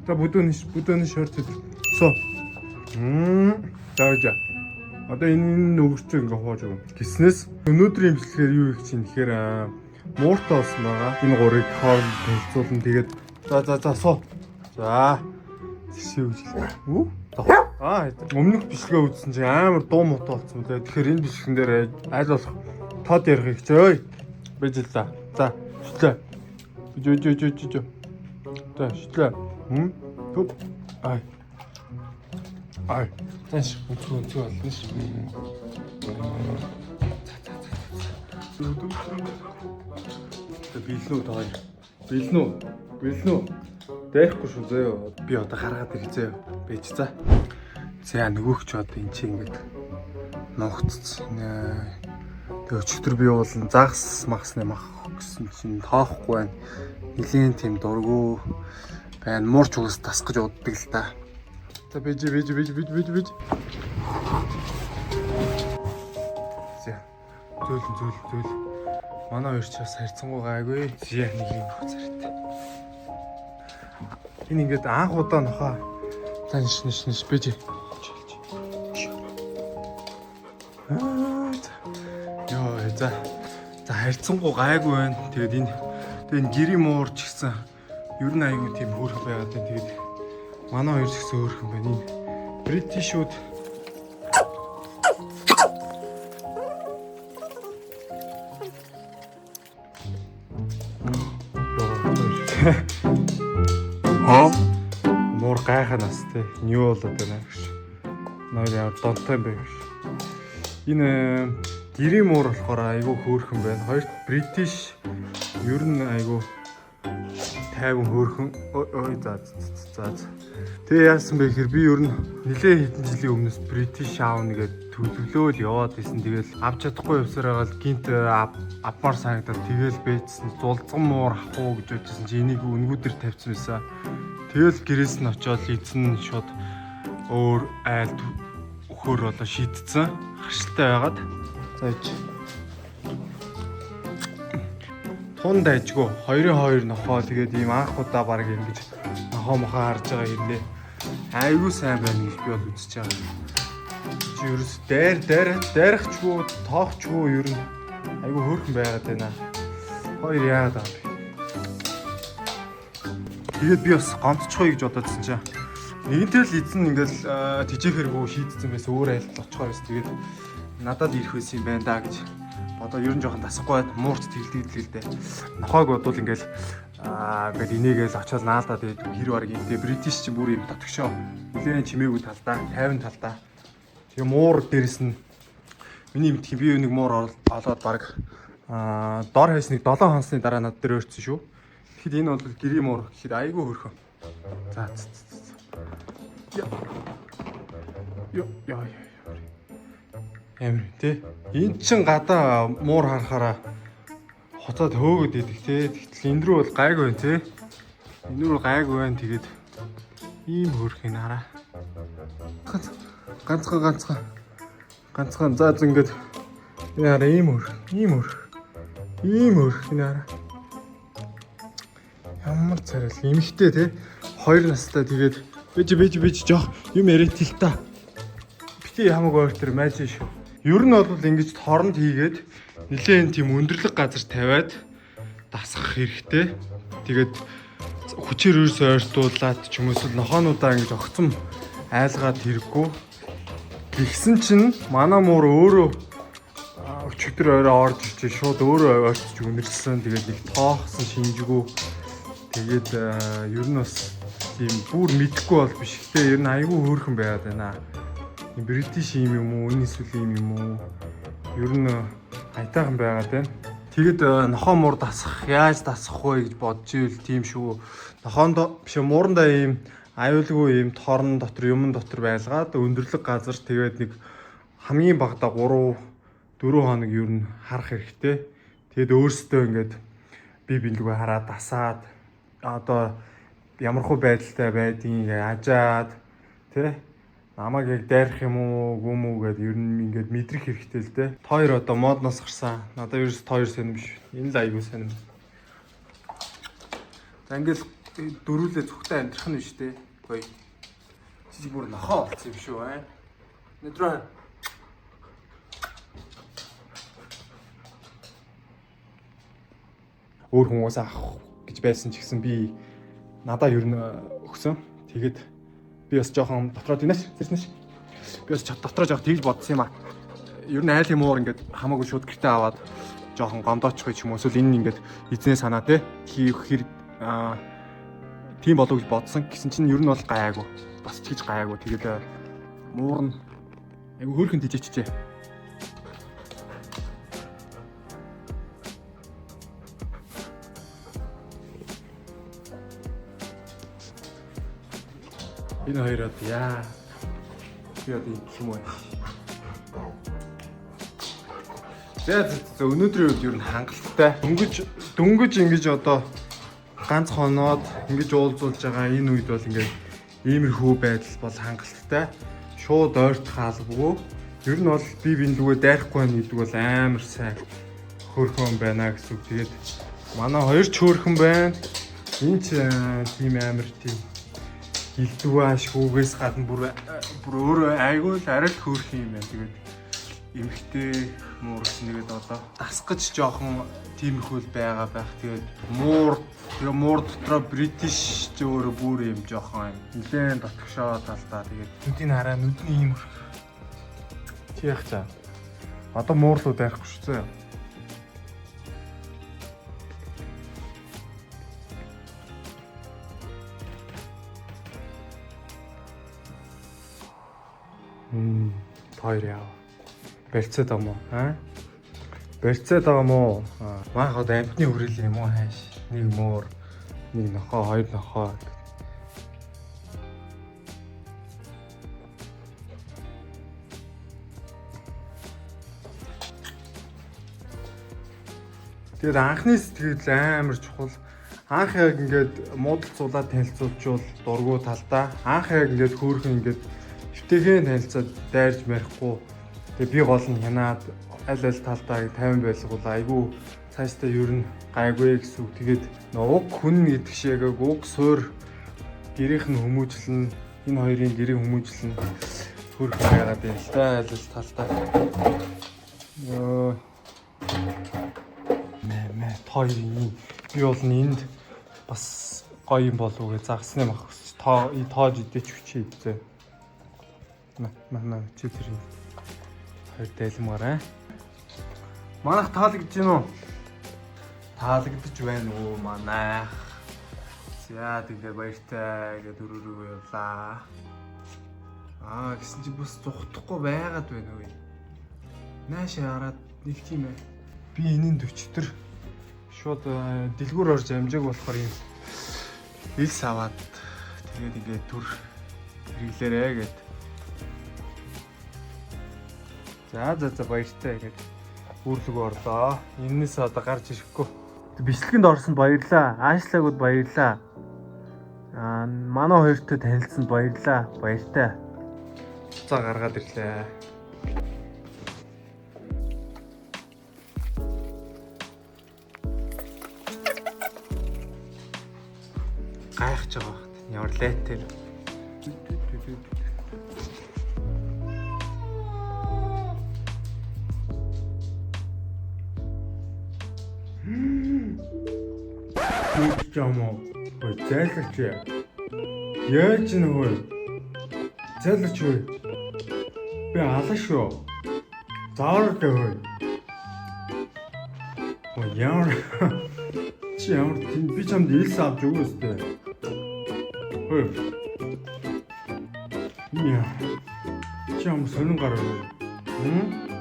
За бүдүүний шорт. Со. За. Одоо энэ нөгөөчөө ингээ хувааж өгнө. Гиснээс өнөөдрийн имчилгээр юу их чинь тэгэхээр мууртаа болсон байгаа. Энэ гурыг хооронд хэлцүүлэн тэгээд за суу. За. Тэсээ үжилээ. Өмнөх бичлэгээ үзсэн чинь амар дуу муутай болсон үлээ. Тэгэхээр энэ бичлэгэн дээр аль болох тод ярих хичээе. Бэж л за. За, шүтлээ. Жоо. За, шүтлээ. Төп. Ай. Тэш үнцүү болно ш. Билнүү. Дайхгүй шүү зөө. Би одоо гаргаад ирээ зөө. Бэж за. За нөгөөгч одоо эн чи ингээд ногтцсон. Тэгээ өчигдөр би уулын загас магсны мах гэсэн чинь тоохгүй байна. Нилийн тийм дургу байна. Муурч угс тасгаж уддаг л та. За бэж. За. Зөөл. Манай хоёр ч бас харьцангуй гайгүй. Зя нэг юм нөх царайтай. Энэ ингээд анх удаа нохоо. За ниш бэж. За харьцангуй гайгүй байна. Тэгээд энэ гэрийн муурч гэсэн ер нь айгүй тийм хөөрхөн байгаад байна. Тэгээд манай хоёр ч гэсэн хөөрхөн байна. Энэ бритишүүд муур гайханаас те нью болоод байна гэж. Наар яа донтой юм бэ гэж. Энэ гэрийн муур болохоор айгүй хөөрхөн байна. Хоёрт бритиш ер нь айгүй тайван хөөрхөн. Ой за. Тэгээ яасан бэ гэхээр би ер нь нэлээд хэдэн жилийн өмнөөс бритиш аавна гэдэг төлөвлөөл яваад исэн. Тэгэл авч чадахгүй явсараа л гинт авмаар санагдаад тэгэл бэжсэн. Зулцган муур авах уу гэж бодчихсон чи энийг өнгүүдэр тавьсан байсан. Тэгэл гэрээс нь очиод эзэн шууд өөр айлд өхөр болоо шийдсэн. Харшилтай байгаад зааж тун дайжгүй 2-2 нохоо тэгээд ийм анх удаа баг ингэж нохоо мохоо харж байгаа хэлээ. Айгүй сайн байна гэж би бол үзэж байгаа. Чи ерөөс дайрахчгүй тоохчгүй ер нь айгүй хөөрхөн байгаад байна. Хоёр яагаад аа. Тэгээд би бас гомдчихоё гэж бодоодсэн чинь нэгэнтэй л эзэн ингээл тижээхэргүй шийдсэн байсан өөр айлт очихоор байсан. Тэгээд надад ирэх байсан юм байна да гэж одоо ер нь жоохон тасахгүй байд муурч тэлдэг л дээ. Нохойг бодвол ингээл ингээд инээгээл очиод наалдаад хэр бараг интэй бритиш ч бүр юм дотгошоо. Нилээн чимээгүй талдаа, 50 талдаа. Тэгээ муур дээрэс нь миний мэдхийн би нэг муур олоод баг дор хайсныг 7 хоносны дараа над дээр өрцсөн шүү. Тэгэхэд энэ бол гэрийн муур гэхэд айгүй хөрхөн. За. Яа. Амир тий. Энд чин гадаа муур харахаараа хоцоод хөөгд идэх тий. Тэгтэл энэ рүү бол гайгүй байна тий. Энэ рүү гайгүй байна. Тэгээд ийм хөрхийг хараа. Ганцхан заа ингээд энэ хараа ийм хөрх энэ хараа. Ямар царай эмхтэй тий. 2 настай тэгээд бэж жоох юм яриад тэл та. Бити хамаагүй өөр төр майж шүү. Ер нь бол ингэж торонд хийгээд нэлээд тийм өндөрлөг газар тавиад дасгах хэрэгтэй. Тэгээд хүчээр өрөөсөө ойртуулаад ч юм уус нохоонуудаа ингэж огцом айлгаад хэрэггүй. Тэгсэн чинь манай муур өөрөө өчигдөр орой орж ирж шууд өөрөө ойртож үнэрсэн. Тэгээд нэг тоохсон шинжгүй. Тэгээд ер нь бас тийм бүр мэдэхгүй бол биш. Гэтэ ер нь айгүй хөөрхөн байгаад байна. Бритиш юм уу, энэ эсвэл юм уу? Ер нь айтайхан байгаад байна. Тэгэд нохоо муур дасах, яаж дасах вэ гэж бодож ивэл тийм шүү. Нохоонд биш муурандаа ийм аюулгүй ийм торн дотор юмн дотор байлгаад өндөрлөг газар тэгээд нэг хамгийн багадаа 3-4 хоног ер нь харах хэрэгтэй. Тэгэд өөрсдөө ингээд би бэлгүй хараад дасаад одоо ямархуу байдалтай байдгийг ажаад тий намайг яг дайрах юм уу гүм үү гэдээ ер нь ингээд мэдрэх хэрэгтэй л дээ. Тойр одоо модноос гарсан. Надад ерөөс тойр сонирм биш. Энэ л айгүй сонирм. За ингээд дөрүүлээ зүгтээ амьдрах нь биш үү? Гоё. Чи бүр нохоо болсон юм шүү аа. Нэдрэ. Өөр хүмүүс авах гэж байсан ч гэсэн би надаа ер нь өгсөн. Тэгээд би бас жоохон дотроо динаш зэрснэш. Би бас дотроо жоох тэгж бодсон юм аа. Ер нь айл юм уур ингээд хамаагүй шууд гэртээ аваад жоохон гомдоочих юм эсвэл энэ ингээд эзнээ санаа те хийх хэрэг тийм болов гэж бодсон гэсэн чинь ер нь бол гайаагүй. Бас ч гэж гайаагүй. Тэгээд муур нь айгүй хөөрхөн тийжчихжээ. Энэ хоёроо яа. Би одоо юм уу? Тэгээд өнөөдрийн үед ер нь хангалттай. Дөнгөж ингэж одоо ганц хоноод ингэж уулзуулж байгаа энэ үед бол ингээд иймэрхүү байдал бол хангалттай. Шууд ойртох албагүй. Ер нь бол би биндүүгээ дайрахгүй байна гэдэг бол амар сайн хөөрхөн байна гэсэн үг. Тэгээд манай хоёр ч хөөрхөн байна. Энэ ч тийм амар тийм хилдүү ашгүйгээс гадна бүр өөрөө айгүй л арай л хөөрхөн юм байна. Тэгээд эмхтэй муурс нэгэд одоо дасгаж жоохон тиймэрхүүл байгаа байх. Тэгээд муур дотроо бритиш ч өөрөө бүр юм жоохон нэлээд дотгошоо талдаа. Тэгээд нүдийн хараа нүдний ийм чи яах чаа. Одоо муурлуу дайрахгүй шүү зөө. Хоёр яа. Барьцаад байгаа мó, аа? Барьцаад байгаа мó. Маахад амтны хүрээлэн юм уу хайш. Нэг муур, нэг нохоо, хоёр нохоо. Тэгээд анхны сэтгэл амар чухал. Анх яг ингээд муудалцуулаад танилцуулжвал дургу талдаа. Анх яг ингээд хөөрхөн ингээд өвтэйгэн танилцаад дайрж марихгүй. Тэгээ би гол нь хянаад аль талдаа 50 байлгуул айгүй цаашдаа ер нь гайгүй гэсэн үг. Тэгээд уг хүн гэдэг шиг яг уг суур гэрийнх нь хүмүүжлэн энэ хоёрын гэрийн хүмүүжлэн хөрх байгаад байна л да аль талдаа. Мэ тойрын би бол энд бас гоё юм болов уу гэж загсны мах тоож идэж хүчээ идэ. Маа чи тэр хоёр дайлмаараа. Манайх таалагдж гин үү? Таалагдж байна уу манайх? За тэгээ баяртай гэдэг дөрөөрөө явлаа. Гэсэн чи бас зүхдахгүй байгаад байна уу? Наашаа хараад нэг тийм ээ. Би энийн 40 шууд дэлгүүр орж амжааг болохоор юм ил саваад тэгээд ингээд төр хэрэглээрээ гэд. За баяртай гэд үүрлэг орлоо. Энээс одоо гарч ирэхгүй. Бичлэгэнд орсонд баярлаа. Аашлаагууд баярлаа. Манай хоёртой танилцсанд баярлаа. Баяртай. За гаргаад ирлээ. Гайхаж байгаа багт. Ямар лайтер. Чамоо ой зайлч яаж нөхөө зайлч ой би алаа шүү заард ой яар чи ямар тийм би чамд илс авч өгөөстэй ой яа чи ямар сонин гараа